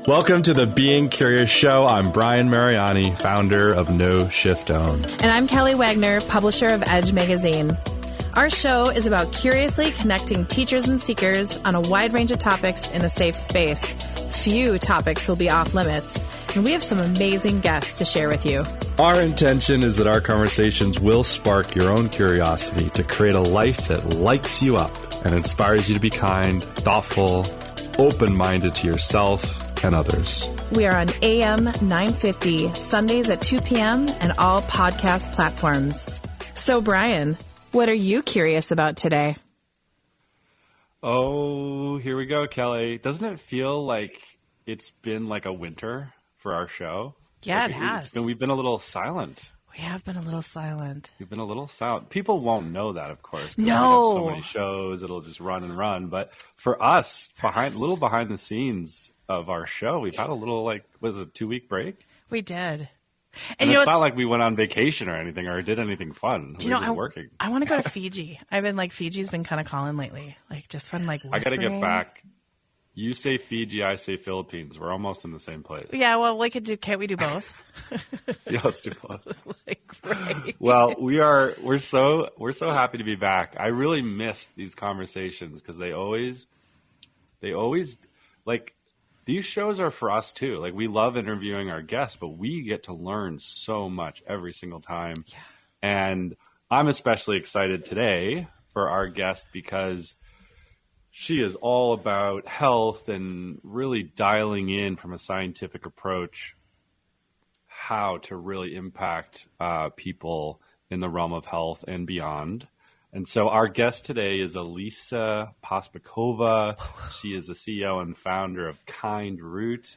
Welcome to the Being Curious Show. I'm Brian Mariani, founder of No Shift Own. And I'm Kelly Wagner, publisher of Edge Magazine. Our show is about curiously connecting teachers and seekers on a wide range of topics in a safe space. Few topics will be off limits, and we have some amazing guests to share with you. Our intention is that our conversations will spark your own curiosity to create a life that lights you up and inspires you to be kind, thoughtful, open-minded to yourself and others. We are on AM 950, Sundays at 2 p.m. and all podcast platforms. So, Brian, what are you curious about today? Oh, here we go, Kelly. Doesn't it feel like it's been like a winter for our show? Yeah, like it has. We've been a little silent. We have been a little silent. We've been a little silent. People won't know that, of course. 'Cause No. we have so many shows, it'll just run and run. But for us, little behind the scenes of our show, we've had a little, was it a 2-week break? We did. And it's not like we went on vacation or anything or did anything fun. We were just working. I want to go to Fiji. Fiji's been kind of calling lately. Just fun, whispering. I got to get back. You say Fiji, I say Philippines. We're almost in the same place. Yeah, well, can't we do both? Yeah, let's do both. Right. Well, we're so happy to be back. I really missed these conversations because they always these shows are for us too. We love interviewing our guests, but we get to learn so much every single time. Yeah. And I'm especially excited today for our guest because she is all about health and really dialing in from a scientific approach how to really impact people in the realm of health and beyond. And so our guest today is Alisa Pospekhova. She is the CEO and founder of Kindroot.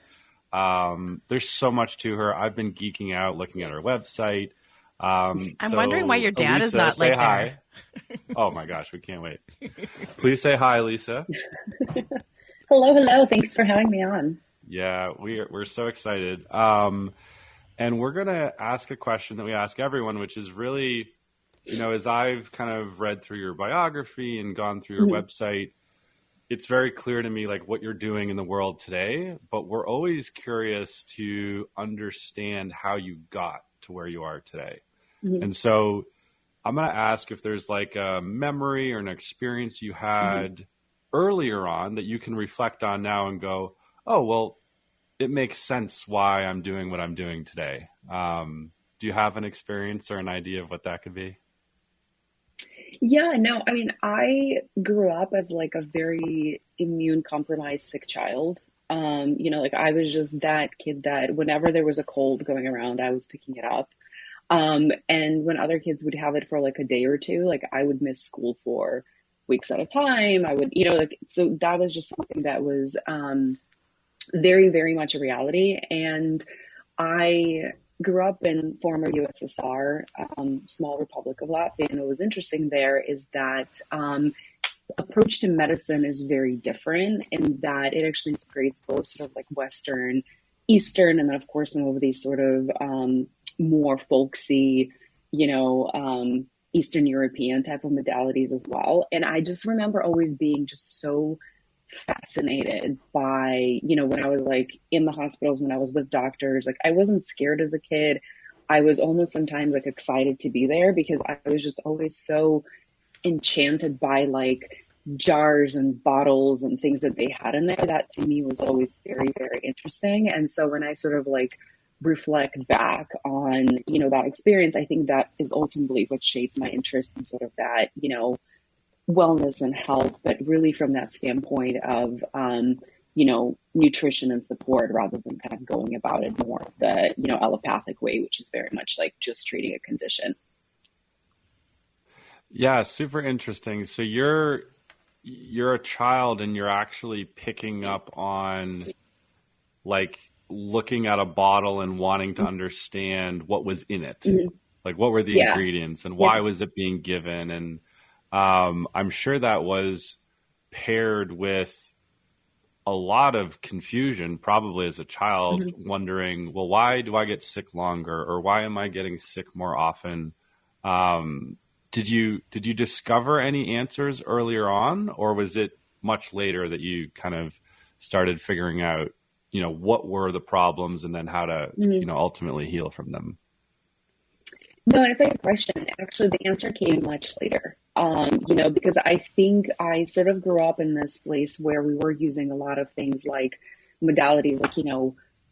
There's so much to her. I've been geeking out looking at her website. I'm wondering why your dad Alisa, is not say like hi. there. Oh my gosh, we can't wait. Please say hi, Lisa. Hello. Thanks for having me on. Yeah, we're so excited. And we're going to ask a question that we ask everyone, which is really, as I've kind of read through your biography and gone through your website, it's very clear to me what you're doing in the world today, but we're always curious to understand how you got to where you are today. Mm-hmm. And so I'm going to ask if there's a memory or an experience you had earlier on that you can reflect on now and go, oh, well, it makes sense why I'm doing what I'm doing today. Do you have an experience or an idea of what that could be? Yeah, no, I grew up as a very immune compromised sick child. I was just that kid that whenever there was a cold going around, I was picking it up. And when other kids would have it for a day or two, I would miss school for weeks at a time. I would, so that was just something that was very, very much a reality. And I grew up in former USSR, small Republic of Latvia. And what was interesting there is that approach to medicine is very different in that it actually integrates both sort of Western, Eastern, and then of course some of these sort of more folksy, Eastern European type of modalities as well. And I just remember always being just so fascinated by, when I was in the hospitals, when I was with doctors, I wasn't scared as a kid. I was almost sometimes excited to be there because I was just always so enchanted by jars and bottles and things that they had in there. That to me was always very, very interesting. And so when I sort of reflect back on, that experience, I think that is ultimately what shaped my interest in sort of that, wellness and health, but really from that standpoint of, nutrition and support rather than kind of going about it more the, allopathic way, which is very much just treating a condition. Yeah, super interesting. So you're a child and you're actually picking up on looking at a bottle and wanting to understand what was in it. Mm-hmm. What were the ingredients and why was it being given? And I'm sure that was paired with a lot of confusion, probably as a child, wondering, well, why do I get sick longer, or why am I getting sick more often? Did you discover any answers earlier on, or was it much later that you kind of started figuring out what were the problems and then how to, ultimately heal from them? No, it's a good question. Actually, the answer came much later. Because I think I sort of grew up in this place where we were using a lot of things like modalities, like,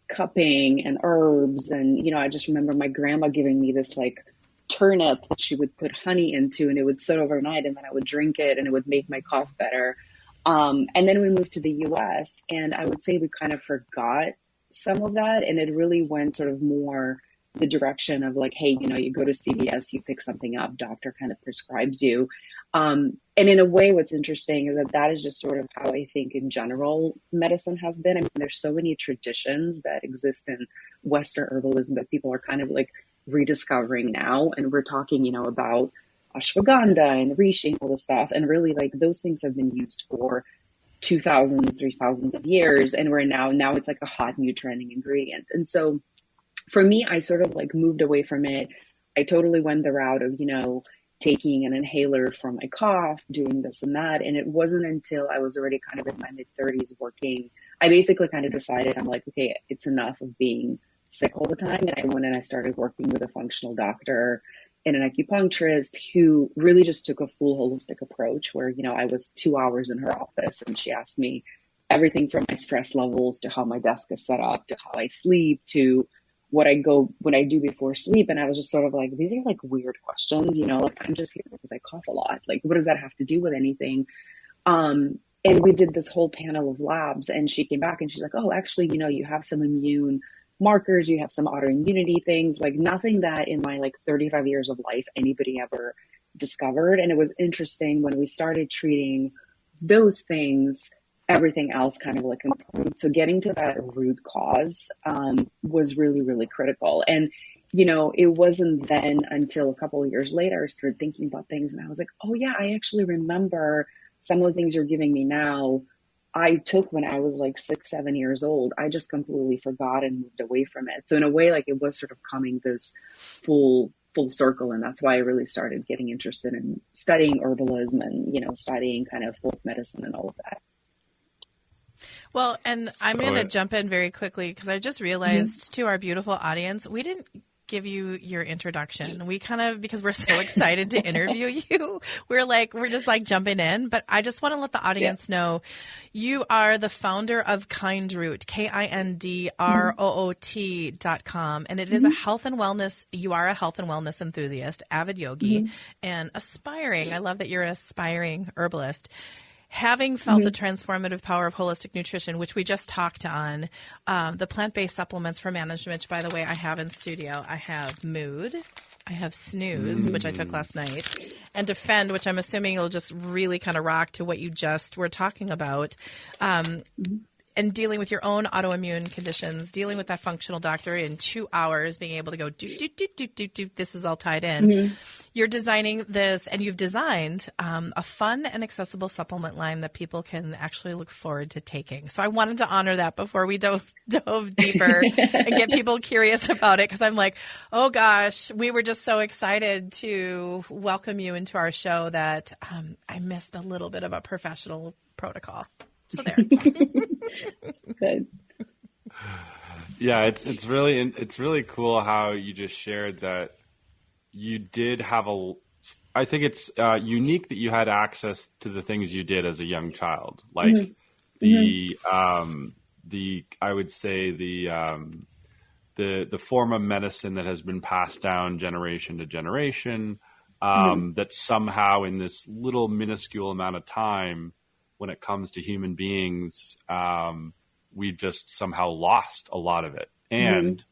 cupping and herbs. And, I just remember my grandma giving me this like turnip that she would put honey into, and it would sit overnight, and then I would drink it and it would make my cough better. And then we moved to the US, and I would say we kind of forgot some of that. And it really went sort of more the direction of like, hey, you go to CVS, you pick something up, doctor kind of prescribes you. And in a way, what's interesting is that is just sort of how I think in general medicine has been. I mean, there's so many traditions that exist in Western herbalism that people are kind of like rediscovering now. And we're talking, about ashwagandha and reishi and all this stuff. And really like those things have been used for 2,000, 3,000 of years. And we're now it's like a hot new trending ingredient. And so for me, I sort of like moved away from it. I totally went the route of, taking an inhaler for my cough, doing this and that. And it wasn't until I was already kind of in my mid-30s working, I basically kind of decided, I'm like, okay, it's enough of being sick all the time. And I went and I started working with a functional doctor and an acupuncturist who really just took a full holistic approach where, I was 2 hours in her office and she asked me everything from my stress levels to how my desk is set up, to how I sleep, to what I do before sleep. And I was just sort of like, these are like weird questions, like I'm just here because I cough a lot. Like, what does that have to do with anything? And we did this whole panel of labs and she came back and she's like, oh, actually, you have some immune markers, you have some autoimmunity things, like nothing that in my like 35 years of life, anybody ever discovered. And it was interesting when we started treating those things, everything else kind of like improved. So getting to that root cause was really, really critical. And, it wasn't then until a couple of years later, I started thinking about things and I was like, oh yeah, I actually remember some of the things you're giving me now, I took when I was like 6, 7 years old. I just completely forgot and moved away from it. So in a way, like it was sort of coming this full circle. And that's why I really started getting interested in studying herbalism and, studying kind of folk medicine and all of that. Well, and I'm going to jump in very quickly because I just realized to our beautiful audience, we didn't give you your introduction. We kind of, because we're so excited to interview you, we're just like jumping in. But I just want to let the audience know you are the founder of Kindroot, KINDROOT.com. And it is a health and wellness. You are a health and wellness enthusiast, avid yogi, and aspiring. I love that you're an aspiring herbalist. Having felt the transformative power of holistic nutrition, which we just talked on, the plant-based supplements for management, which, by the way, I have in studio. I have Mood, I have Snooze, which I took last night, and Defend, which I'm assuming will just really kind of rock to what you just were talking about. And dealing with your own autoimmune conditions, dealing with that functional doctor in 2 hours, being able to go, do, this is all tied in. You're designing this, and you've designed a fun and accessible supplement line that people can actually look forward to taking. So I wanted to honor that before we dove deeper and get people curious about it, because I'm like, oh gosh, we were just so excited to welcome you into our show that I missed a little bit of a professional protocol. So there. Good. Yeah, it's really cool how you just shared that you did have I think it's unique that you had access to the things you did as a young child, like the I would say the form of medicine that has been passed down generation to generation, that somehow in this little minuscule amount of time, when it comes to human beings, we've just somehow lost a lot of it. And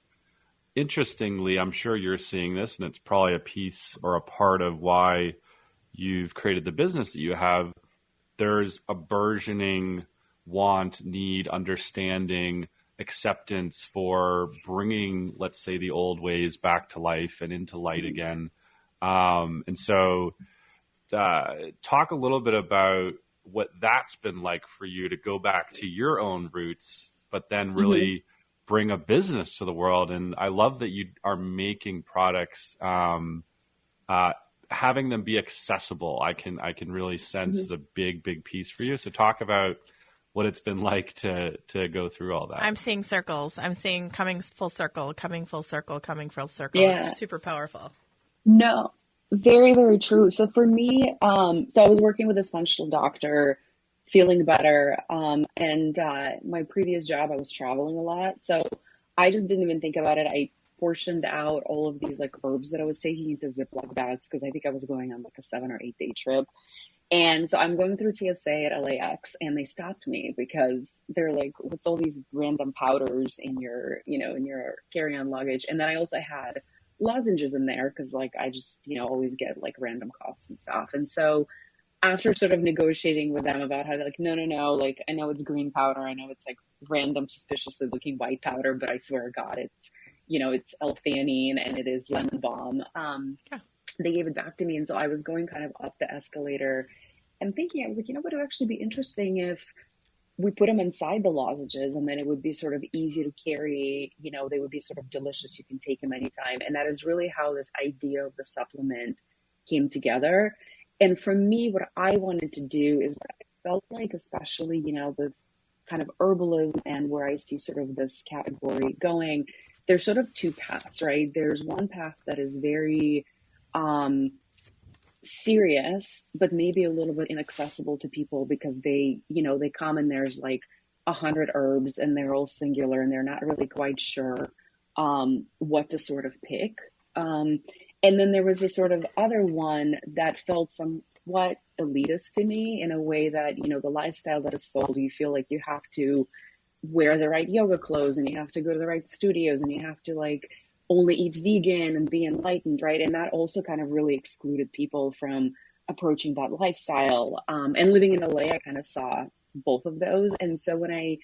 interestingly, I'm sure you're seeing this, and it's probably a piece or a part of why you've created the business that you have. There's a burgeoning want, need, understanding, acceptance for bringing, let's say, the old ways back to life and into light again. And so talk a little bit about what that's been like for you to go back to your own roots, but then really bring a business to the world. And I love that you are making products, having them be accessible. I can really sense is a big piece for you. So talk about what it's been like to go through all that. I'm seeing circles. I'm seeing coming full circle, coming full circle, coming full circle. Yeah. It's super powerful. No, very, very true. So for me, so I was working with this functional doctor, feeling better. And my previous job, I was traveling a lot. So I just didn't even think about it. I portioned out all of these like herbs that I was taking into Ziploc bags because I think I was going on like a 7 or 8 day trip. And so I'm going through TSA at LAX and they stopped me because they're like, what's all these random powders in your, in your carry-on luggage? And then I also had lozenges in there because like I just, always get like random coughs and stuff. And so after sort of negotiating with them about how they're like, no, like I know it's green powder. I know it's like random suspiciously looking white powder, but I swear to God, it's L-theanine and it is lemon balm. Yeah. They gave it back to me. And so I was going kind of up the escalator and thinking, I was like, what would actually be interesting if we put them inside the lozenges and then it would be sort of easy to carry, they would be sort of delicious. You can take them anytime. And that is really how this idea of the supplement came together. And for me, what I wanted to do is that I felt like, especially, with kind of herbalism and where I see sort of this category going, there's sort of two paths, right? There's one path that is very serious, but maybe a little bit inaccessible to people because they come and there's like 100 herbs and they're all singular and they're not really quite sure what to sort of pick. And then there was a sort of other one that felt somewhat elitist to me in a way that, the lifestyle that is sold, you feel like you have to wear the right yoga clothes and you have to go to the right studios and you have to like only eat vegan and be enlightened, right? And that also kind of really excluded people from approaching that lifestyle. And living in LA, I kind of saw both of those. And so when I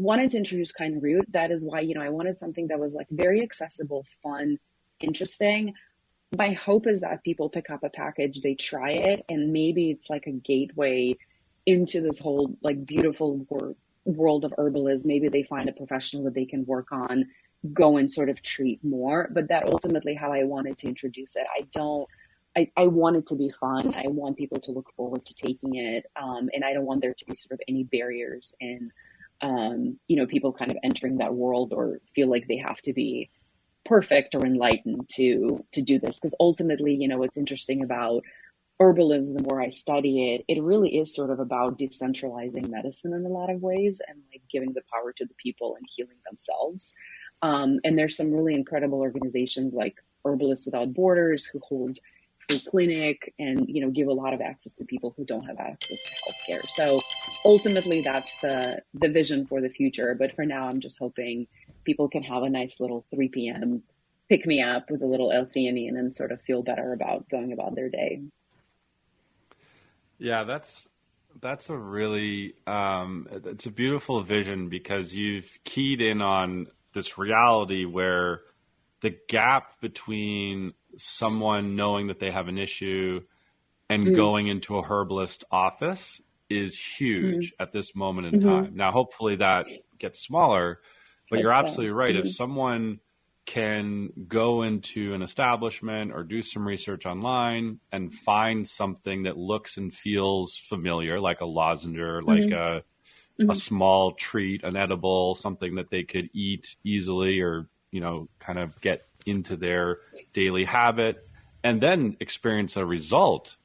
wanted to introduce Kindroot, that is why, I wanted something that was like very accessible, fun, interesting. My hope is that people pick up a package, they try it, and maybe it's like a gateway into this whole like beautiful world of herbalism. Maybe they find a professional that they can work on, go and sort of treat more. But that ultimately how I wanted to introduce it. I want it to be fun. I want people to look forward to taking it. And I don't want there to be sort of any barriers in, people kind of entering that world or feel like they have to be perfect or enlightened to do this. Because ultimately, what's interesting about herbalism, where I study it, it really is sort of about decentralizing medicine in a lot of ways and like giving the power to the people and healing themselves. And there's some really incredible organizations like Herbalists Without Borders who hold free clinic and, give a lot of access to people who don't have access to healthcare. So ultimately that's the vision for the future. But for now, I'm just hoping people can have a nice little 3 p.m. pick me up with a little L-theanine and sort of feel better about going about their day. Yeah, that's a really, it's a beautiful vision because you've keyed in on this reality where the gap between someone knowing that they have an issue and going into a herbalist office is huge at this moment in time. Now, hopefully that gets smaller, but you're absolutely right. If someone can go into an establishment or do some research online and find something that looks and feels familiar, like a lozenge, like a small treat, an edible, something that they could eat easily or, kind of get into their daily habit and then experience a result.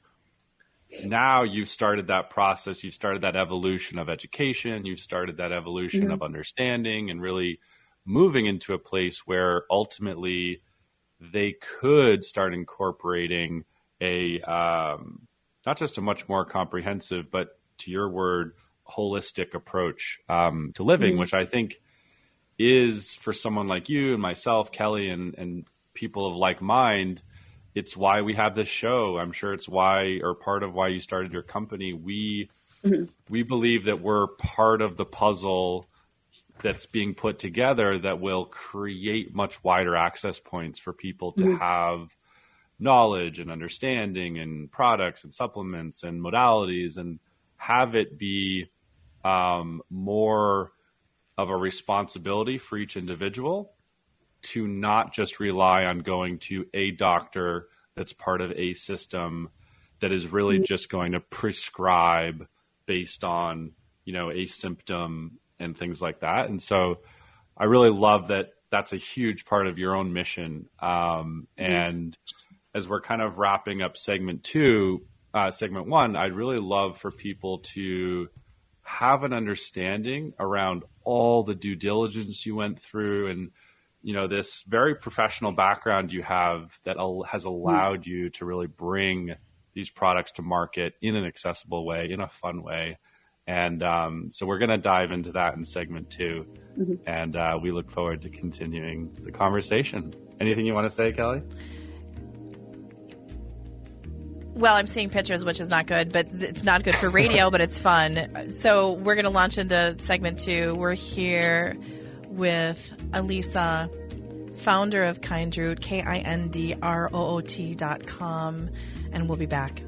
Now you've started that process. You've started that evolution of education. You've started that evolution of understanding and really moving into a place where ultimately they could start incorporating a, not just a much more comprehensive, but to your word, holistic approach to living, which I think is for someone like you and myself, Kelly, and people of like mind, it's why we have this show. I'm sure it's why, or part of why you started your company. We believe that we're part of the puzzle that's being put together that will create much wider access points for people to have knowledge and understanding and products and supplements and modalities, and have it be more of a responsibility for each individual to not just rely on going to a doctor that's part of a system that is really just going to prescribe based on a symptom and things like that. And so I really love that that's a huge part of your own mission. And as we're kind of wrapping up segment one, I'd really love for people to have an understanding around all the due diligence you went through and, this very professional background you have that has allowed you to really bring these products to market in an accessible way, in a fun way. And so we're going to dive into that in segment 2. And we look forward to continuing the conversation. Anything you want to say, Kelly? Well, I'm seeing pictures, which is not good, but it's not good for radio, but it's fun. So we're going to launch into segment 2. We're here with Alisa, founder of Kindroot, KINDROOT.com, and we'll be back.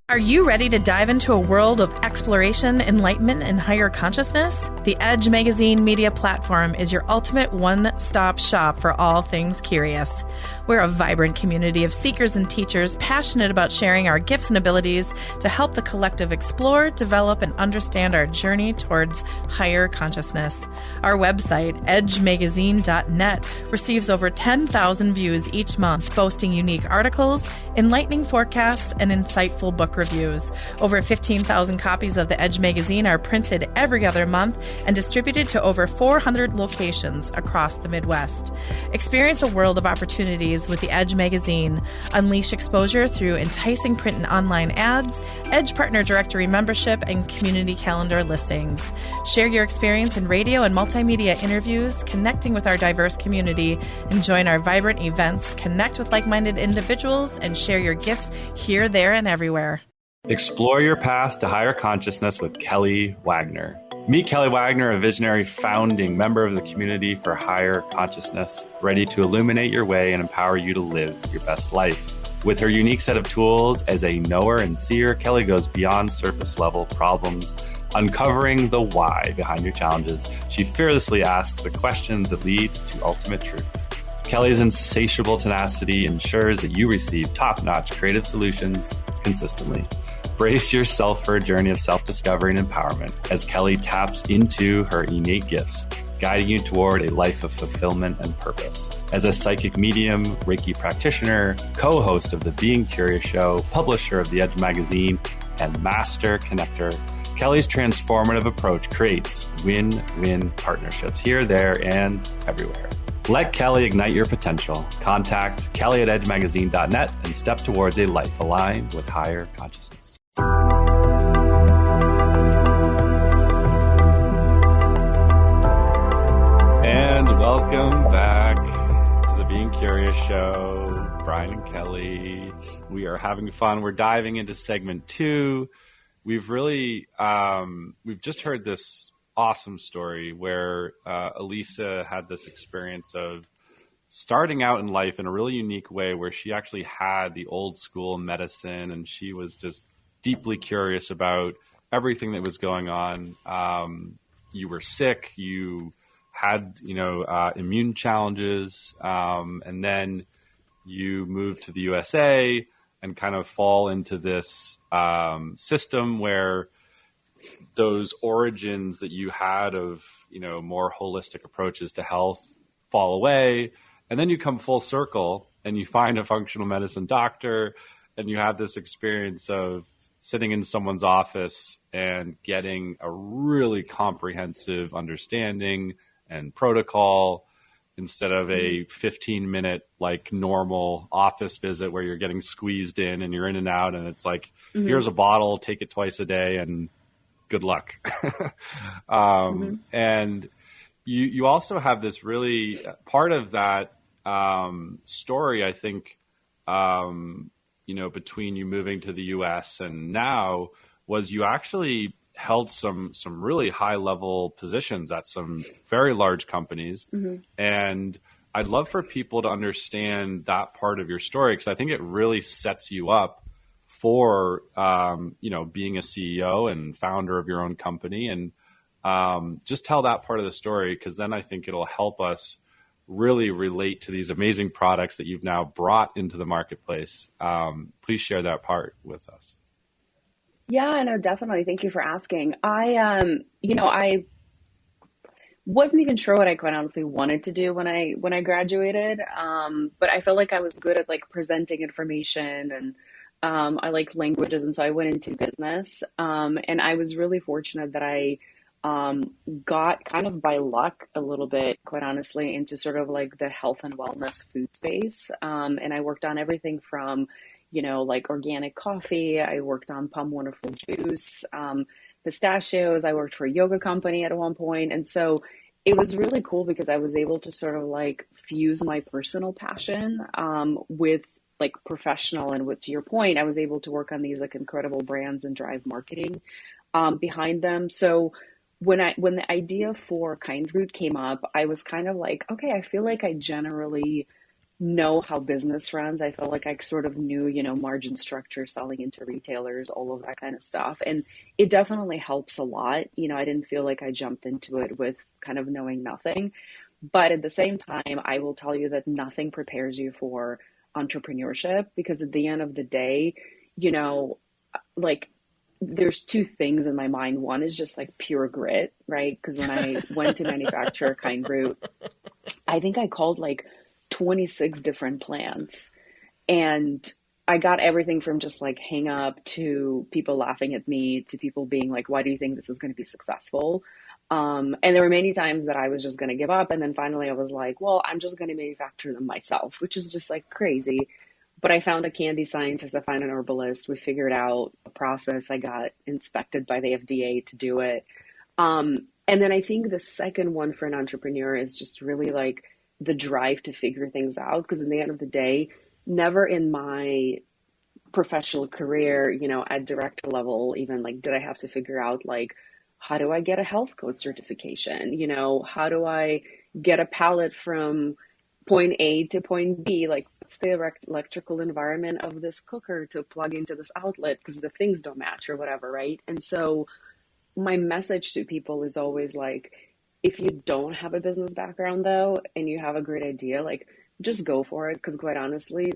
Are you ready to dive into a world of exploration, enlightenment, and higher consciousness? The Edge Magazine media platform is your ultimate one-stop shop for all things curious. We're a vibrant community of seekers and teachers passionate about sharing our gifts and abilities to help the collective explore, develop, and understand our journey towards higher consciousness. Our website, edgemagazine.net, receives over 10,000 views each month, boasting unique articles, enlightening forecasts, and insightful book reviews. Over 15,000 copies of the Edge magazine are printed every other month and distributed to over 400 locations across the Midwest. Experience a world of opportunities with the Edge magazine. Unleash exposure through enticing print and online ads, Edge Partner Directory membership, and community calendar listings. Share your experience in radio and multimedia interviews, connecting with our diverse community, and join our vibrant events. Connect with like-minded individuals and share your gifts here, there, and everywhere. Explore your path to higher consciousness with Kelly Wagner. Meet Kelly Wagner, a visionary founding member of the community for higher consciousness, ready to illuminate your way and empower you to live your best life. With her unique set of tools as a knower and seer, Kelly goes beyond surface level problems, uncovering the why behind your challenges. She fearlessly asks the questions that lead to ultimate truth. Kelly's insatiable tenacity ensures that you receive top-notch creative solutions consistently. Brace yourself for a journey of self-discovery and empowerment as Kelly taps into her innate gifts, guiding you toward a life of fulfillment and purpose. As a psychic medium, Reiki practitioner, co-host of the Being Curious Show, publisher of the Edge magazine, and master connector, Kelly's transformative approach creates win-win partnerships here, there, and everywhere. Let Kelly ignite your potential. Contact Kelly at edgemagazine.net and step towards a life aligned with higher consciousness. And welcome back to the Being Curious Show. Brian and Kelly, we are having fun. We're diving into segment 2. We've really, we've just heard this awesome story where Alisa had this experience of starting out in life in a really unique way where she actually had the old school medicine and she was just deeply curious about everything that was going on. You were sick, you had, immune challenges, and then you moved to the USA and kind of fall into this system where those origins that you had of, more holistic approaches to health fall away. And then you come full circle and you find a functional medicine doctor and you have this experience of sitting in someone's office and getting a really comprehensive understanding and protocol instead of a 15-minute like normal office visit where you're getting squeezed in and you're in and out and it's like, here's a bottle, take it twice a day and good luck. And you also have this really part of that story, I think, between you moving to the US and now was you actually held some really high level positions at some very large companies. And I'd love for people to understand that part of your story because I think it really sets you up for, being a CEO and founder of your own company and just tell that part of the story because then I think it'll help us really relate to these amazing products that you've now brought into the marketplace. Please share that part with us. Yeah, no, definitely. Thank you for asking. I wasn't even sure what I quite honestly wanted to do when I graduated. But I felt like I was good at like presenting information, and I like languages, and so I went into business. And I was really fortunate that I got kind of by luck a little bit, quite honestly, into sort of like the health and wellness food space. And I worked on everything from, like organic coffee. I worked on Palm Wonderful juice, pistachios. I worked for a yoga company at one point. And so it was really cool because I was able to sort of like fuse my personal passion, with like professional. And to your point, I was able to work on these like incredible brands and drive marketing, behind them. So when the idea for Kindroot came up, I was kind of like, okay, I feel like I generally know how business runs. I felt like I sort of knew, margin structure, selling into retailers, all of that kind of stuff. And it definitely helps a lot. I didn't feel like I jumped into it with kind of knowing nothing. But at the same time, I will tell you that nothing prepares you for entrepreneurship, because at the end of the day, like there's two things in my mind. One is just like pure grit, right? Because when I went to manufacture Kindroot, I think I called like 26 different plants, and I got everything from just like hang up to people laughing at me to people being like, why do you think this is going to be successful? And there were many times that I was just going to give up. And then finally I was like, well, I'm just going to manufacture them myself, which is just like crazy. But I found a candy scientist, I found an herbalist. We figured out a process. I got inspected by the FDA to do it. And then I think the second one for an entrepreneur is just really like the drive to figure things out. Because at the end of the day, never in my professional career, at director level, even like, did I have to figure out like, how do I get a health code certification? How do I get a pallet from point A to point B? Like, what's the electrical environment of this cooker to plug into this outlet because the things don't match or whatever, right? And so my message to people is always like, if you don't have a business background though, and you have a great idea, like just go for it. Because quite honestly,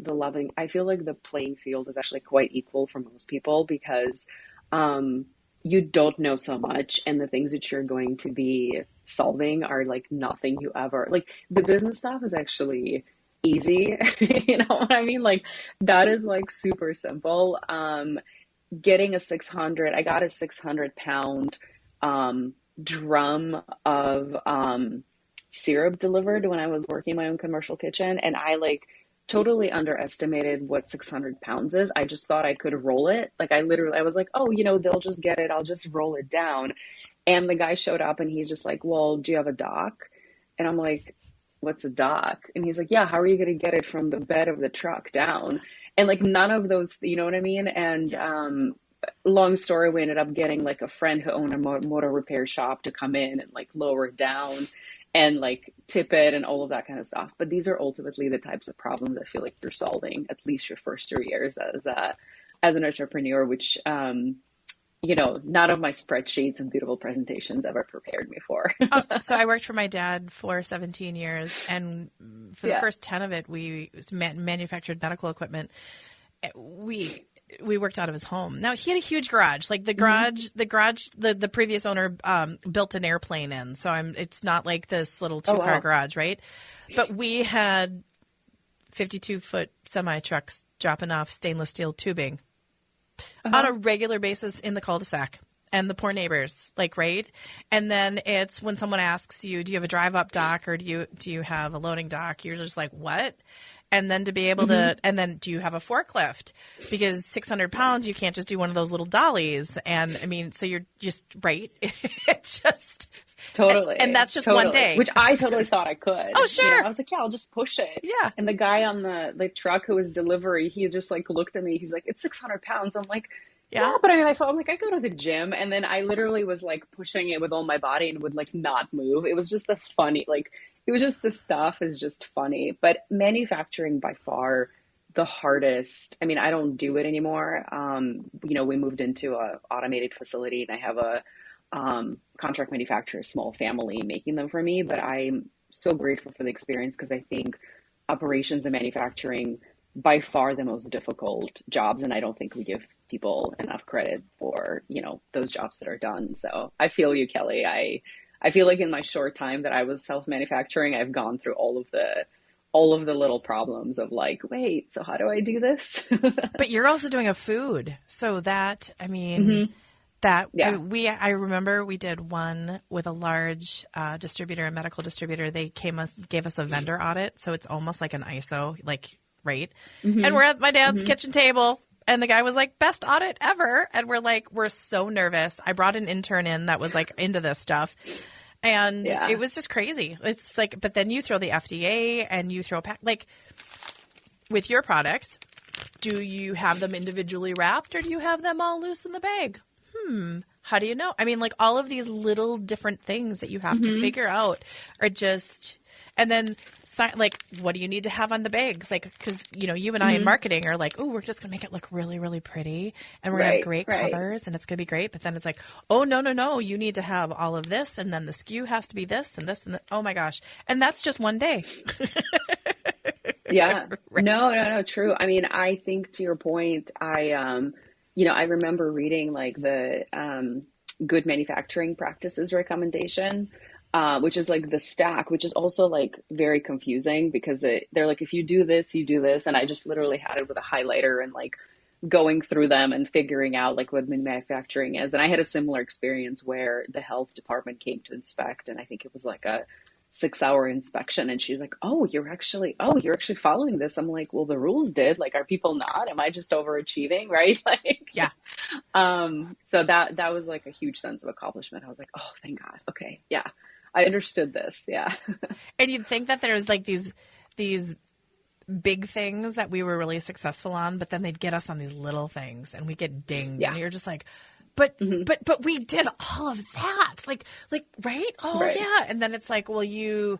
I feel like the playing field is actually quite equal for most people, because you don't know so much, and the things that you're going to be solving are like nothing you ever like. The business stuff is actually easy. You know what I mean? Like that is like super simple. Getting I got a 600-pound drum of syrup delivered when I was working my own commercial kitchen, and I like totally underestimated what 600 pounds is. I just thought I could roll it. Like I was like, oh, they'll just get it. I'll just roll it down. And the guy showed up and he's just like, well, do you have a dock? And I'm like, what's a dock? And he's like, yeah, how are you going to get it from the bed of the truck down? And like none of those, you know what I mean? And long story, we ended up getting like a friend who owned a motor repair shop to come in and like lower it down and like tip it and all of that kind of stuff. But these are ultimately the types of problems I feel like you're solving at least your first 3 years as an entrepreneur, which, none of my spreadsheets and beautiful presentations ever prepared me for. So I worked for my dad for 17 years, and for the first 10 of it, we manufactured medical equipment. We worked out of his home. Now he had a huge garage. Like the previous owner built an airplane in. So it's not like this little 2-car garage, right? But we had 52-foot semi trucks dropping off stainless steel tubing on a regular basis in the cul-de-sac. And the poor neighbors, like, right? And then it's when someone asks you, do you have a drive-up dock or do you have a loading dock? You're just like, what? And then to be able to, and then do you have a forklift? Because 600 pounds, you can't just do one of those little dollies. And I mean, so you're just, right? It's just. Totally. And that's just one day. Which I totally thought I could. Oh, sure. I was like, yeah, I'll just push it. Yeah. And the guy on the truck who was delivery, he just like looked at me. He's like, it's 600 pounds. I'm like, yeah, but I mean, I'm like, I go to the gym, and then I literally was like pushing it with all my body and would like not move. It was just the stuff is just funny. But manufacturing by far the hardest. I mean, I don't do it anymore. We moved into a automated facility, and I have a contract manufacturer, small family, making them for me. But so grateful for the experience because I think operations and manufacturing by far the most difficult jobs, and I don't think we give people enough credit for, those jobs that are done. So I feel you, Kelly. I feel like in my short time that I was self-manufacturing, I've gone through all of the little problems of like, wait, so how do I do this? But you're also doing a food. So that, I mean, Mm-hmm. I remember we did one with a large distributor, a medical distributor. They gave us a vendor audit. So it's almost like an ISO, like, right. Mm-hmm. And we're at my dad's kitchen table. And the guy was like, best audit ever. And we're like, we're so nervous. I brought an intern in that was like into this stuff. And it was just crazy. It's like, but then you throw the FDA and you throw like with your products, do you have them individually wrapped or do you have them all loose in the bag? How do you know? I mean, like all of these little different things that you have to figure out are just, and then like, what do you need to have on the bags? Like, because, you and I in marketing are like, oh, we're just going to make it look really, really pretty. And we're going to have great covers and it's going to be great. But then it's like, oh, no. You need to have all of this. And then the SKU has to be this and this and that. Oh my gosh. And that's just one day. Yeah. Right. No, true. I mean, I think to your point, I remember reading like the good manufacturing practices recommendation, which is like the stack, which is also like very confusing because they're like, if you do this, you do this. And I just literally had it with a highlighter and like going through them and figuring out like what manufacturing is. And I had a similar experience where the health department came to inspect, and I think it was like a 6-hour inspection, and she's like, oh, you're actually following this. I'm like, well, the rules did. Like, are people not? Am I just overachieving? Right? Like, yeah. So that was like a huge sense of accomplishment. I was like, oh, thank God. Okay. Yeah. I understood this. Yeah. And you'd think that there's like these big things that we were really successful on, but then they'd get us on these little things and we get dinged. Yeah. And you're just like, but we did all of that. Like, right? Oh, right. Yeah. And then it's like, well, you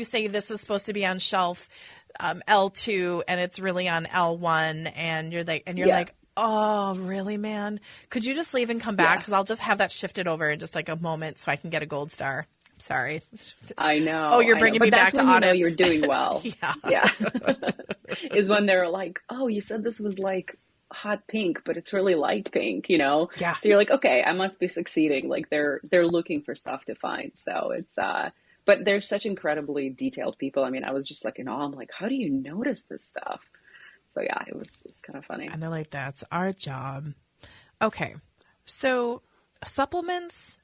say this is supposed to be on shelf L2 and it's really on L1, and you're like, oh, really, man? Could you just leave and come back? Because I'll just have that shifted over in just like a moment so I can get a gold star. Sorry. I know. Oh, you're bringing me back to audits. You're doing well. Yeah. Is when they're like, oh, you said this was like hot pink, but it's really light pink, Yeah. So you're like, okay, I must be succeeding. Like they're looking for stuff to find. So it's, but they're such incredibly detailed people. I mean, I was just like in awe. I'm like, how do you notice this stuff? So yeah, it was kind of funny. And they're like, that's our job. Okay. So supplements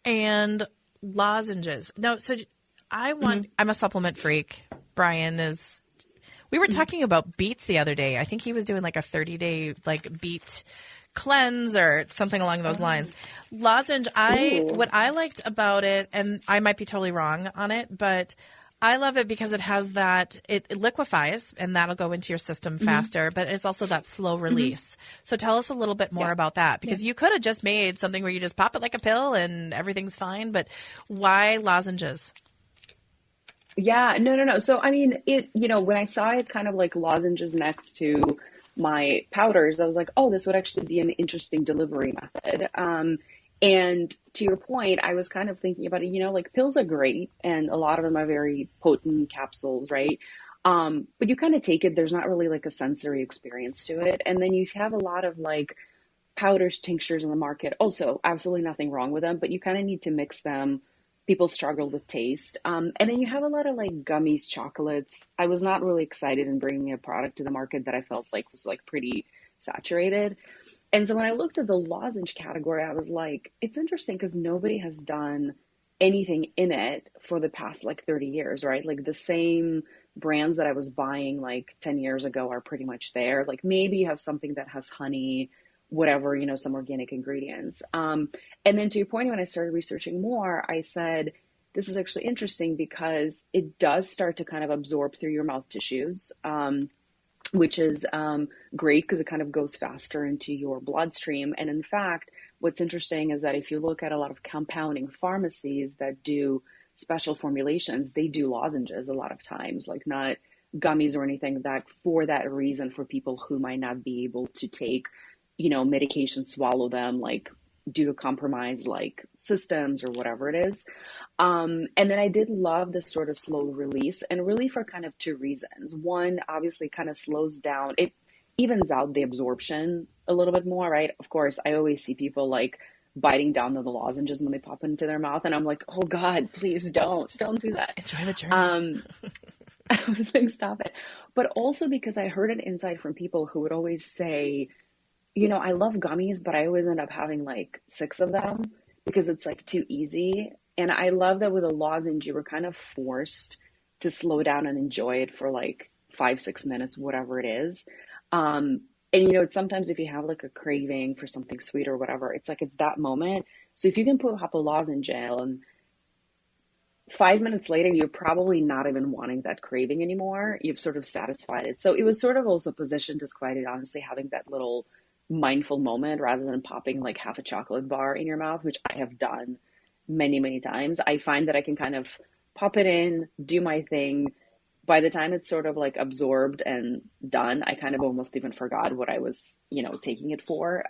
and lozenges. No, so I'm a supplement freak. Brian is. We were talking about beets the other day. I think he was doing like a 30-day like beet cleanse or something along those lines. Lozenge, what I liked about it, and I might be totally wrong on it, but I love it because it has that, it liquefies and that'll go into your system faster, but it's also that slow release. So tell us a little bit more about that, because you could have just made something where you just pop it like a pill and everything's fine, but why lozenges? Yeah, no. So, I mean, when I saw it kind of like lozenges next to my powders, I was like, oh, this would actually be an interesting delivery method. And to your point, I was kind of thinking about it, like pills are great and a lot of them are very potent capsules, right? But you kind of take it, there's not really like a sensory experience to it. And then you have a lot of like powders, tinctures in the market. Also, absolutely nothing wrong with them, but you kind of need to mix them. People struggle with taste. And then you have a lot of like gummies, chocolates. I was not really excited in bringing a product to the market that I felt like was like pretty saturated. And so when I looked at the lozenge category, I was like, it's interesting because nobody has done anything in it for the past like 30 years, right? Like the same brands that I was buying like 10 years ago are pretty much there. Like maybe you have something that has honey, whatever, some organic ingredients. And then to your point, when I started researching more, I said, this is actually interesting because it does start to kind of absorb through your mouth tissues, which is great because it kind of goes faster into your bloodstream. And in fact, what's interesting is that if you look at a lot of compounding pharmacies that do special formulations, they do lozenges a lot of times, like not gummies or anything, that for that reason, for people who might not be able to take medication, swallow them, like due to compromised like systems or whatever it is. And then I did love the sort of slow release, and really for kind of two reasons. One, obviously kind of slows down, it evens out the absorption a little bit more, right? Of course, I always see people like biting down on the lozenges when they pop into their mouth, and I'm like, oh God, please don't do that. Enjoy the journey. I was like, stop it. But also because I heard an insight from people who would always say, I love gummies, but I always end up having like 6 of them because it's like too easy. And I love that with a lozenge, you were kind of forced to slow down and enjoy it for like 5-6 minutes, whatever it is. And it's sometimes if you have like a craving for something sweet or whatever, it's like, it's that moment. So if you can pop a lozenge and 5 minutes later, you're probably not even wanting that craving anymore. You've sort of satisfied it. So it was sort of also positioned as, quite honestly, having that little mindful moment rather than popping like half a chocolate bar in your mouth, which I have done many, many times. I find that I can kind of pop it in, do my thing. By the time it's sort of like absorbed and done, I kind of almost even forgot what I was, taking it for.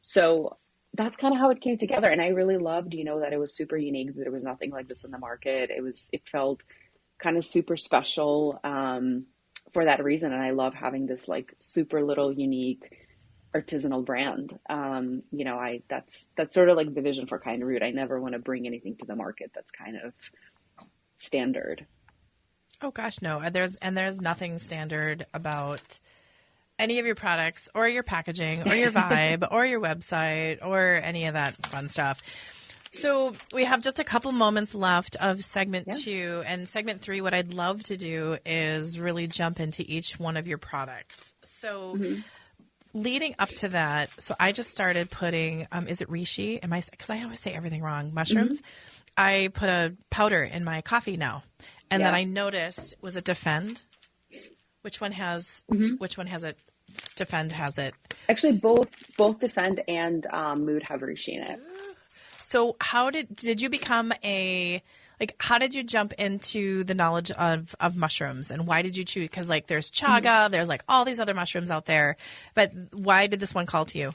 So that's kind of how it came together. And I really loved, that it was super unique, that there was nothing like this in the market. It felt kind of super special for that reason. And I love having this like super little unique artisanal brand. That's sort of like the vision for Kindroot. I never want to bring anything to the market that's kind of standard. Oh gosh, no. There's nothing standard about any of your products or your packaging or your vibe or your website or any of that fun stuff. So we have just a couple moments left of segment 2, and segment 3. What I'd love to do is really jump into each one of your products. So leading up to that, so I just started putting, is it reishi? Because I always say everything wrong. Mushrooms. I put a powder in my coffee now. And then I noticed, was it Defend? Which one has it? Defend has it. Actually, both Defend and Mood have reishi in it. So how did you become how did you jump into the knowledge of mushrooms, and why did you choose? Because like there's chaga, there's like all these other mushrooms out there, but why did this one call to you?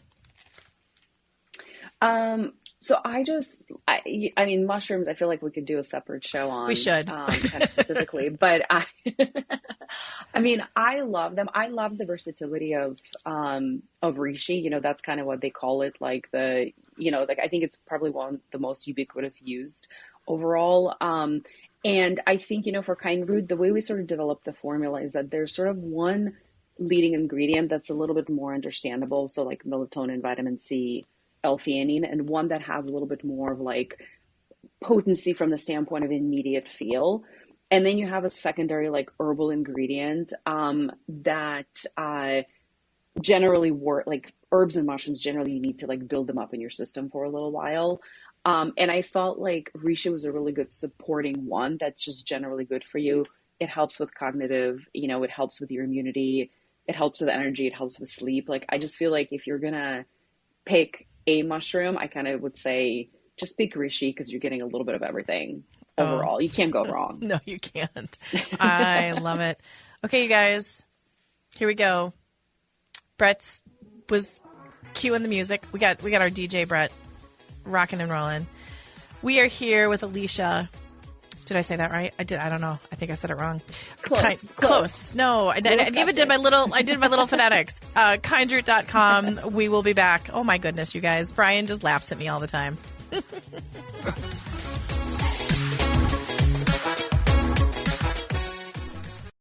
So I mean, mushrooms, I feel like we could do a separate show on. We should. Kind of specifically, but I mean, I love them. I love the versatility of reishi. That's kind of what they call it. Like I think it's probably one of the most ubiquitous used overall. And I think, for Kindroot, the way we sort of developed the formula is that there's sort of one leading ingredient that's a little bit more understandable. So like melatonin, vitamin C, L-theanine, and one that has a little bit more of like potency from the standpoint of immediate feel. And then you have a secondary like herbal ingredient that generally work, like herbs and mushrooms, generally you need to like build them up in your system for a little while. And I felt like reishi was a really good supporting one that's just generally good for you. It helps with cognitive, it helps with your immunity, it helps with energy, it helps with sleep. Like I just feel like if you're gonna pick a mushroom, I kind of would say just pick reishi because you're getting a little bit of everything overall. You can't go wrong. No, you can't. I love it. Okay, you guys, here we go. Brett's was cueing the music. We got our DJ Brett rocking and rolling. We are here with Alisa. Did I say that right? I did. I don't know. I think I said it wrong. Close. No, I even did my little phonetics. Kindroot.com. We will be back. Oh my goodness, you guys. Brian just laughs at me all the time.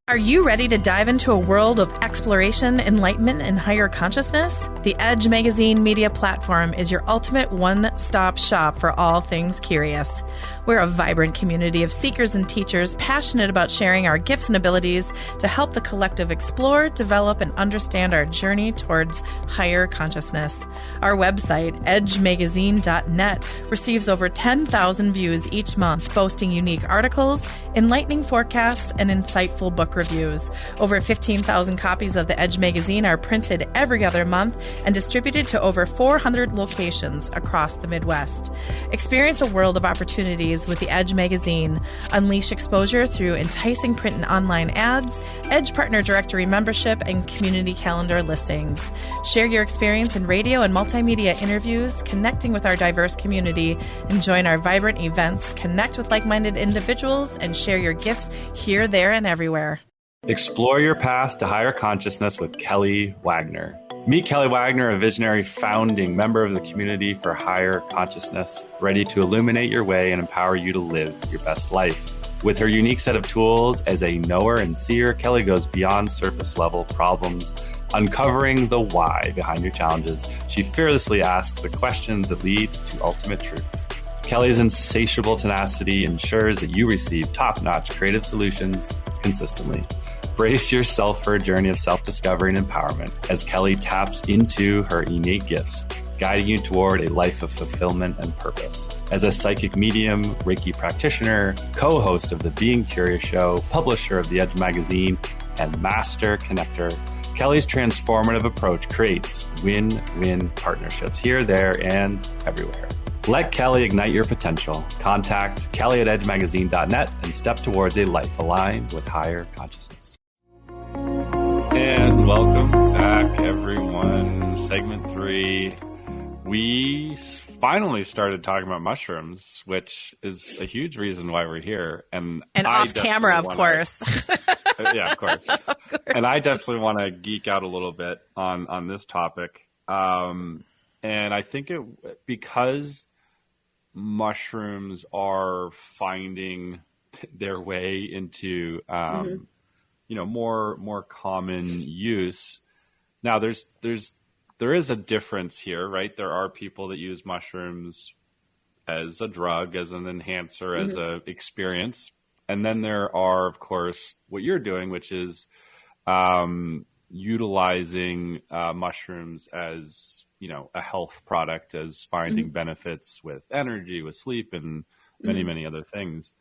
Are you ready to dive into a world of exploration, enlightenment, and higher consciousness? The Edge Magazine media platform is your ultimate one-stop shop for all things curious. We're a vibrant community of seekers and teachers passionate about sharing our gifts and abilities to help the collective explore, develop, and understand our journey towards higher consciousness. Our website, edgemagazine.net, receives over 10,000 views each month, boasting unique articles, enlightening forecasts, and insightful book reviews. reviews. Over 15,000 copies of the Edge magazine are printed every other month and distributed to over 400 locations across the Midwest. Experience a world of opportunities with the Edge magazine. Unleash exposure through enticing print and online ads, Edge Partner Directory membership, and community calendar listings. Share your experience in radio and multimedia interviews, connecting with our diverse community, and join our vibrant events. Connect with like-minded individuals and share your gifts here, there, and everywhere. Explore your path to higher consciousness with Kelly Wagner. Meet Kelly Wagner, a visionary founding member of the Community for Higher Consciousness, ready to illuminate your way and empower you to live your best life. With her unique set of tools as a knower and seer, Kelly goes beyond surface level problems, uncovering the why behind your challenges. She fearlessly asks the questions that lead to ultimate truth. Kelly's insatiable tenacity ensures that you receive top-notch creative solutions consistently. Brace yourself for a journey of self-discovery and empowerment as Kelly taps into her innate gifts, guiding you toward a life of fulfillment and purpose. As a psychic medium, Reiki practitioner, co-host of the Being Curious Show, publisher of the Edge magazine, and master connector, Kelly's transformative approach creates win-win partnerships here, there, and everywhere. Let Kelly ignite your potential. Contact kelly@edgemagazine.net and step towards a life aligned with higher consciousness. And welcome back, everyone. Segment 3. We finally started talking about mushrooms, which is a huge reason why we're here. And off camera, of course. Yeah, of course. And I definitely want to geek out a little bit on this topic. And I think because mushrooms are finding their way into more common use. Now there is a difference here, right? There are people that use mushrooms as a drug, as an enhancer, as a experience. And then there are, of course, what you're doing, which is utilizing mushrooms as, a health product, as finding benefits with energy, with sleep, and many, many other things.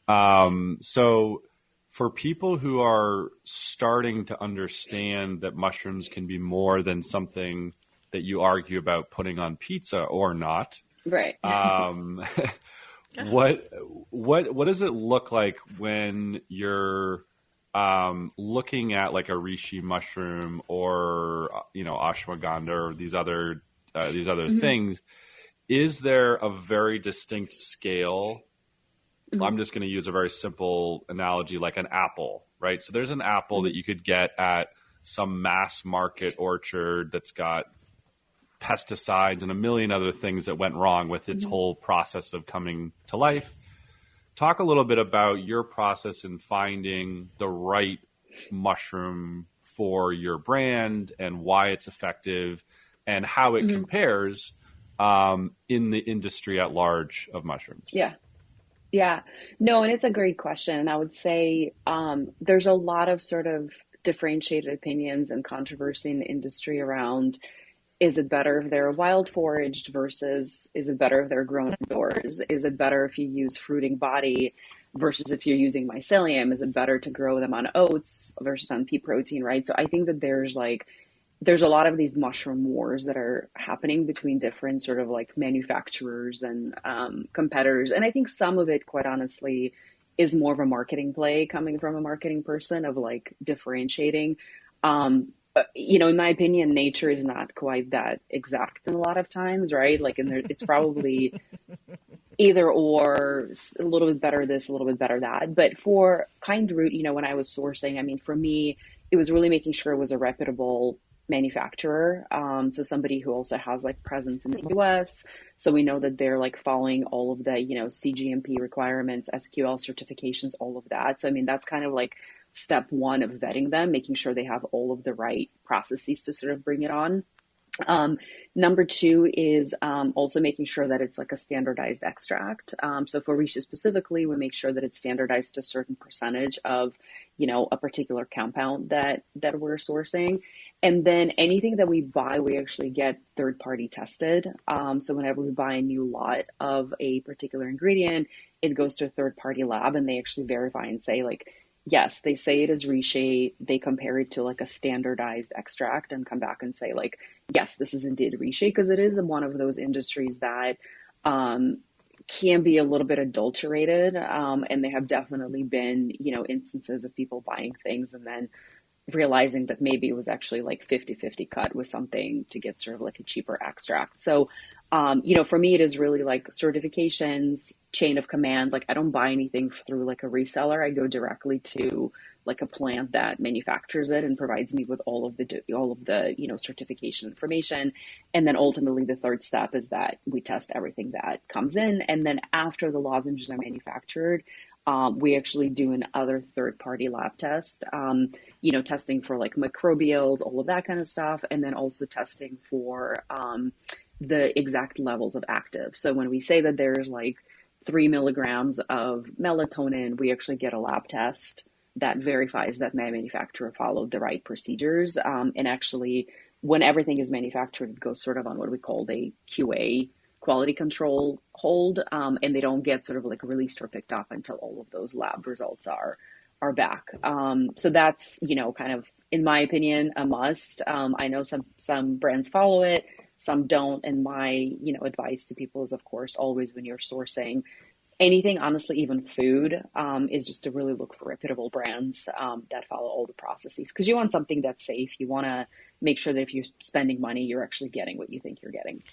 So for people who are starting to understand that mushrooms can be more than something that you argue about putting on pizza or not, right? What does it look like when you're looking at like a reishi mushroom or ashwagandha or these other things? Is there a very distinct scale? I'm just going to use a very simple analogy, like an apple, right? So there's an apple that you could get at some mass market orchard that's got pesticides and a million other things that went wrong with its whole process of coming to life. Talk a little bit about your process in finding the right mushroom for your brand and why it's effective and how it compares in the industry at large of mushrooms. Yeah. No, and it's a great question. And I would say there's a lot of sort of differentiated opinions and controversy in the industry around, is it better if they're wild foraged versus is it better if they're grown indoors? Is it better if you use fruiting body versus if you're using mycelium? Is it better to grow them on oats versus on pea protein, right? So I think that there's a lot of these mushroom wars that are happening between different sort of like manufacturers and competitors. And I think some of it, quite honestly, is more of a marketing play coming from a marketing person of like differentiating. In my opinion, nature is not quite that exact in a lot of times, right? Like, it's probably either or, a little bit better this, a little bit better that. But for Kindroot, when I was sourcing, I mean, for me, it was really making sure it was a reputable manufacturer. So somebody who also has like presence in the US. So we know that they're like following all of the, CGMP requirements, SQL certifications, all of that. So, I mean, that's kind of like step one of vetting them, making sure they have all of the right processes to sort of bring it on. Number two is also making sure that it's like a standardized extract. So for Risha specifically, we make sure that it's standardized to a certain percentage of, a particular compound that we're sourcing. And then anything that we buy, we actually get third-party tested. So whenever we buy a new lot of a particular ingredient, it goes to a third-party lab and they actually verify and say like, yes, they say it is reshape. They compare it to like a standardized extract and come back and say like, yes, this is indeed reshape, because it is one of those industries that can be a little bit adulterated. And there have definitely been, instances of people buying things and then realizing that maybe it was actually like 50-50 cut with something to get sort of like a cheaper extract. So, for me, it is really like certifications, chain of command. Like I don't buy anything through like a reseller. I go directly to like a plant that manufactures it and provides me with all of the certification information. And then ultimately the third step is that we test everything that comes in. And then after the lozenges are manufactured, we actually do another third-party lab test, testing for like microbials, all of that kind of stuff, and then also testing for the exact levels of active. So when we say that there's like 3 milligrams of melatonin, we actually get a lab test that verifies that my manufacturer followed the right procedures. And actually, when everything is manufactured, it goes sort of on what we call the QA, quality control hold, and they don't get sort of like released or picked up until all of those lab results are back. So that's, kind of, in my opinion, a must. I know some brands follow it, some don't. And my, advice to people is, of course, always when you're sourcing anything, honestly, even food, is just to really look for reputable brands that follow all the processes, because you want something that's safe. You want to make sure that if you're spending money, you're actually getting what you think you're getting.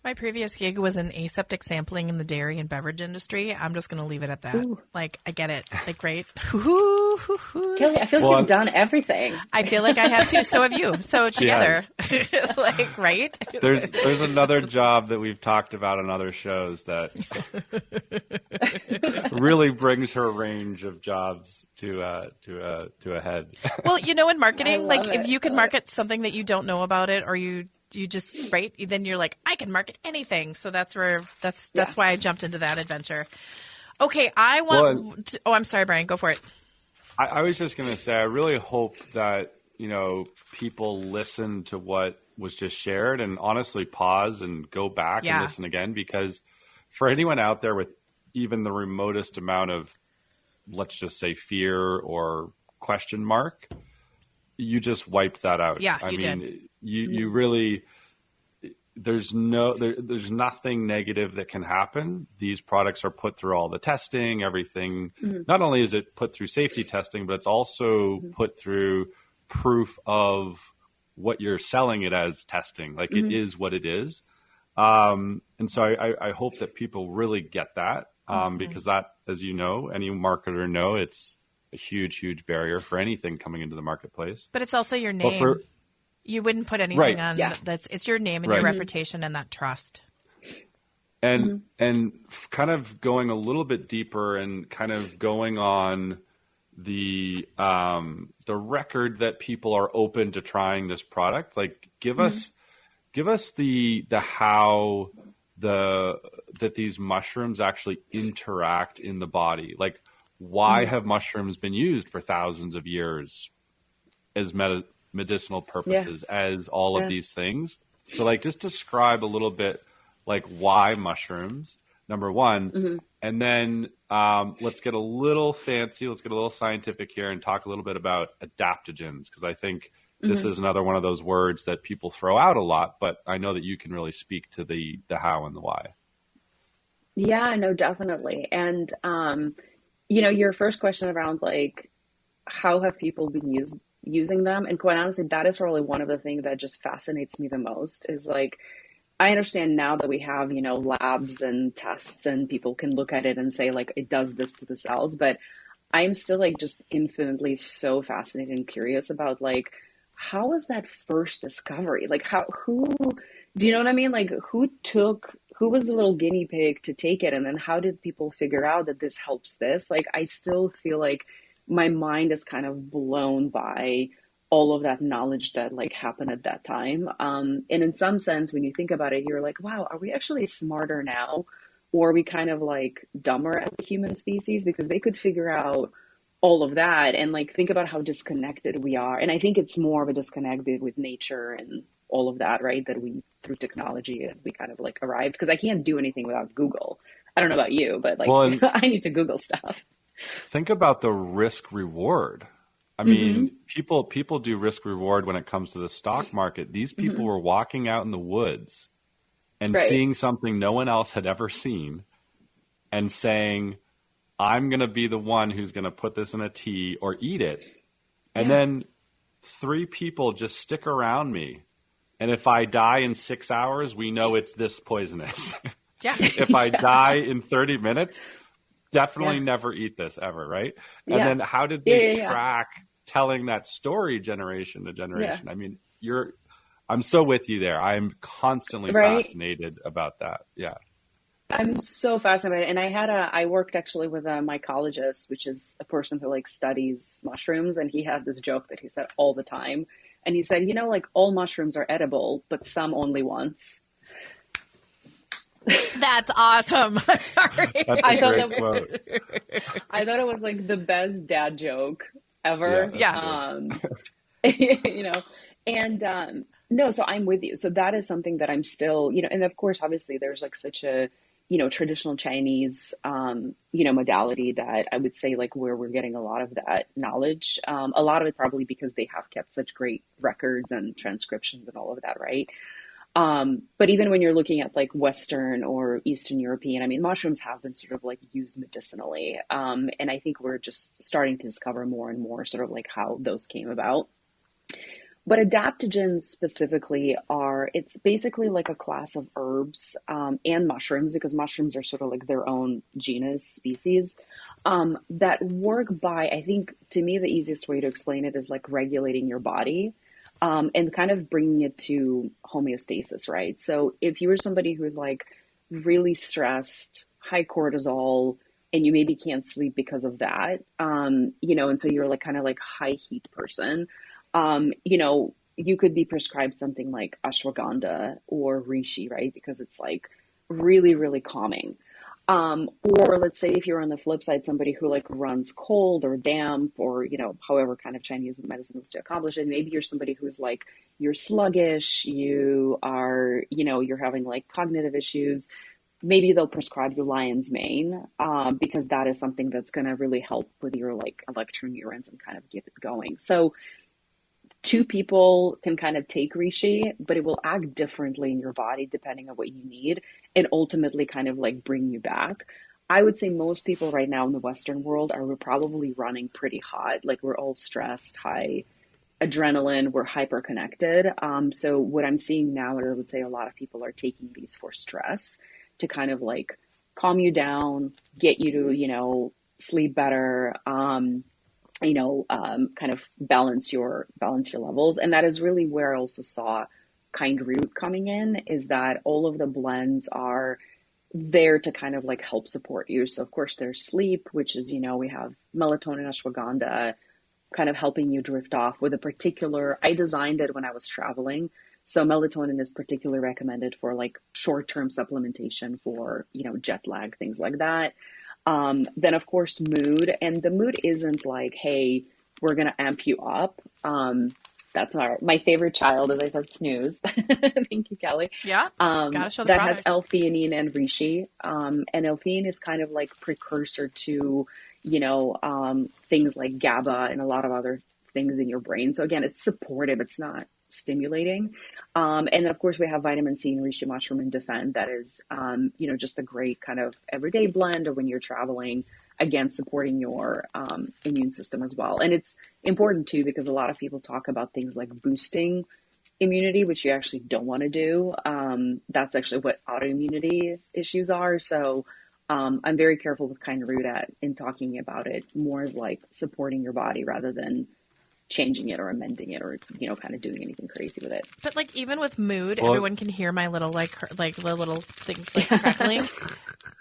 My previous gig was in aseptic sampling in the dairy and beverage industry. I'm just going to leave it at that. Ooh. Like, I get it. Like, right? Kelly, I feel like you've done everything. I feel like I have too. So have you. So together. Like, right? There's another job that we've talked about on other shows that really brings her range of jobs to a head. Well, in marketing, like if you can market something that you don't know about it, or you just, right, then you're like, I can market anything. So that's why I jumped into that adventure. Okay, I'm sorry, Brian, go for it. I was just going to say, I really hope that, people listen to what was just shared and honestly pause and go back and listen again, because for anyone out there with even the remotest amount of, let's just say, fear or question mark, you just wiped that out. Yeah, I mean, did. You really, there's nothing negative that can happen. These products are put through all the testing, everything. Mm-hmm. Not only is it put through safety testing, but it's also put through proof of what you're selling it as testing. Like it is what it is. And so I hope that people really get that, because that, as you know, any marketer know, it's a huge, huge barrier for anything coming into the marketplace. But it's also your name. You wouldn't put anything on it's your name and your reputation and that trust. And kind of going a little bit deeper and kind of going on the record that people are open to trying this product. Like give us the how that these mushrooms actually interact in the body. Like why have mushrooms been used for thousands of years as medicinal purposes, as all of these things? So like just describe a little bit like why mushrooms, number one, and then let's get a little fancy, let's get a little scientific here and talk a little bit about adaptogens, because I think this is another one of those words that people throw out a lot, but I know that you can really speak to the how and the why. Yeah, no, definitely. And your first question around like how have people been using them, and quite honestly, that is probably one of the things that just fascinates me the most, is like, I understand now that we have, labs and tests and people can look at it and say like, it does this to the cells, but I'm still like just infinitely so fascinated and curious about like, how was that first discovery? Like do you know what I mean? Like who was the little guinea pig to take it? And then how did people figure out that this helps this? Like, I still feel like my mind is kind of blown by all of that knowledge that like happened at that time. And in some sense, when you think about it, you're like, wow, are we actually smarter now? Or are we kind of like dumber as a human species? Because they could figure out all of that and like think about how disconnected we are. And I think it's more of a disconnect with nature and all of that, right? That we, through technology, as we kind of like arrived, because I can't do anything without Google. I don't know about you, but like I need to Google stuff. think about the risk reward. I mean, people do risk reward when it comes to the stock market. These people were walking out in the woods and Right. seeing something no one else had ever seen and saying, I'm going to be the one who's going to put this in a tea or eat it. And then 3 people just stick around me. And if I die in 6 hours, we know it's this poisonous. Yeah. If I die in 30 minutes, definitely never eat this ever, right? And then how did they track telling that story generation to generation? I mean, I'm so with you there. I'm constantly fascinated about that. Yeah. I'm so fascinated. And I worked actually with a mycologist, which is a person who like studies mushrooms. And he had this joke that he said all the time. And he said, like all mushrooms are edible, but some only once. That's awesome. Sorry. That's a great quote. I thought it was like the best dad joke ever. Yeah. And no, so I'm with you. So that is something that I'm still, and of course, obviously there's like such a, traditional Chinese, modality that I would say like where we're getting a lot of that knowledge. A lot of it probably because they have kept such great records and transcriptions and all of that, right? But even when you're looking at like Western or Eastern European, I mean, mushrooms have been sort of like used medicinally. And I think we're just starting to discover more and more sort of like how those came about. But adaptogens specifically it's basically like a class of herbs and mushrooms, because mushrooms are sort of like their own genus species that work by, I think to me, the easiest way to explain it is like regulating your body and kind of bringing it to homeostasis, right? So if you were somebody who's like really stressed, high cortisol, and you maybe can't sleep because of that, and so you're like kind of like high heat person, you could be prescribed something like ashwagandha or reishi, right? Because it's like really, really calming. Or let's say if you're on the flip side, somebody who like runs cold or damp or, however kind of Chinese medicine is to accomplish it. Maybe you're somebody who's like, you're sluggish, you are, you're having like cognitive issues. Maybe they'll prescribe you lion's mane because that is something that's going to really help with your like electroneurons and kind of get it going. So 2 people can kind of take reishi, but it will act differently in your body depending on what you need and ultimately kind of like bring you back. I would say most people right now in the Western world we're probably running pretty hot. Like we're all stressed, high adrenaline, we're hyper connected. So what I'm seeing now, I would say a lot of people are taking these for stress to kind of like calm you down, get you to, sleep better, kind of balance your levels. And that is really where I also saw Kindroot coming in, is that all of the blends are there to kind of like help support you. So of course there's sleep, which is, we have melatonin, ashwagandha, kind of helping you drift off with I designed it when I was traveling. So melatonin is particularly recommended for like short-term supplementation for, jet lag, things like that. Then of course mood, and the mood isn't like, hey, we're going to amp you up. That's my favorite child, as I said, snooze. Thank you, Kelly. Yeah. Gotta show the that product. Has L-theanine and reishi. And L-theanine is kind of like precursor to, things like GABA and a lot of other things in your brain. So again, it's supportive. It's not stimulating. And then of course we have vitamin C and reishi mushroom and defend. That is, just a great kind of everyday blend or when you're traveling, again, supporting your immune system as well. And it's important too, because a lot of people talk about things like boosting immunity, which you actually don't want to do. That's actually what autoimmunity issues are. So I'm very careful with Kindroot in talking about it more as like supporting your body rather than changing it or amending it or, kind of doing anything crazy with it. But like even with mood, everyone can hear my little the little things like crackling.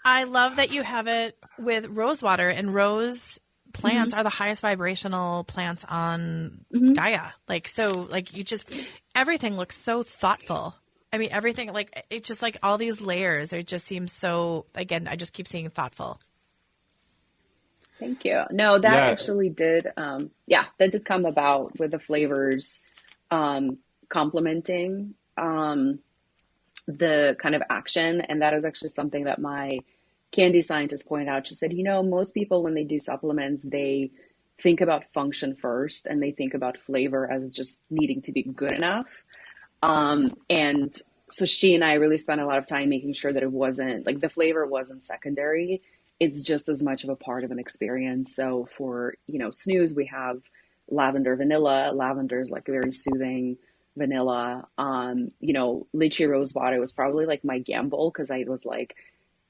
I love that you have it with rose water, and rose plants are the highest vibrational plants on Gaia. Like, so like everything looks so thoughtful. I mean, everything, like, it's just like all these layers, it just seems so, again, I just keep seeing thoughtful. Thank you. No, that actually did, that did come about with the flavors complementing the kind of action. And that is actually something that my candy scientist pointed out. She said, most people when they do supplements, they think about function first and they think about flavor as just needing to be good enough. And so she and I really spent a lot of time making sure that it wasn't like the flavor wasn't secondary. It's just as much of a part of an experience. So for, snooze, we have lavender vanilla. Lavender is like a very soothing vanilla. Lychee rose water was probably like my gamble because I was like,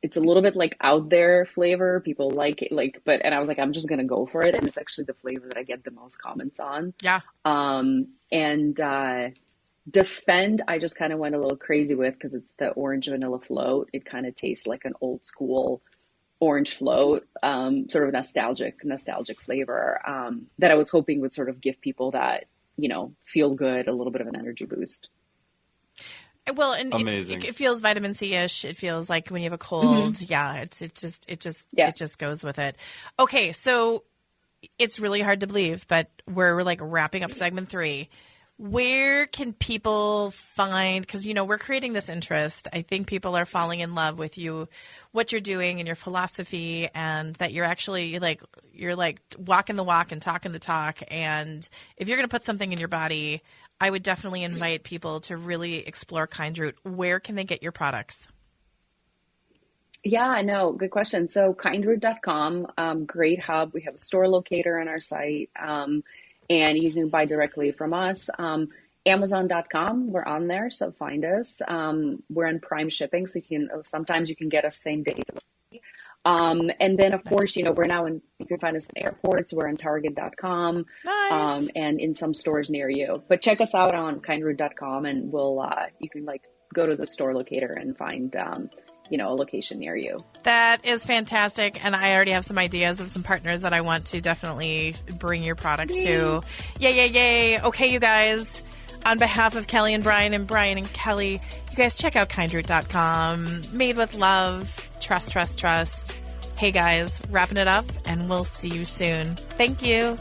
it's a little bit like out there flavor. People like it, and I was like, I'm just going to go for it. And it's actually the flavor that I get the most comments on. Yeah. Defend, I just kind of went a little crazy with because it's the orange vanilla float. It kind of tastes like an old school orange float, sort of nostalgic flavor that I was hoping would sort of give people that, feel good, a little bit of an energy boost. Well, and amazing. It feels vitamin C-ish. It feels like when you have a cold. Mm-hmm. Yeah, it just goes with it. Okay, so it's really hard to believe, but we're like wrapping up segment 3. Where can people find, because, we're creating this interest. I think people are falling in love with you, what you're doing and your philosophy, and that you're actually you're walking the walk and talking the talk. And if you're going to put something in your body, I would definitely invite people to really explore Kindroot. Where can they get your products? Yeah, no, good question. So kindroot.com, great hub. We have a store locator on our site. And you can buy directly from us. Amazon.com, we're on there, so find us. We're on Prime shipping, so sometimes you can get us same day. And then, of course, you can find us in airports. We're on Target.com, nice. And in some stores near you. But check us out on kindroot.com, and you can go to the store locator and find a location near you. That is fantastic. And I already have some ideas of some partners that I want to definitely bring your products to. Yay. Okay, you guys, on behalf of Kelly and Brian and Kelly, you guys check out kindroot.com. Made with love. Trust. Hey guys, wrapping it up, and we'll see you soon. Thank you.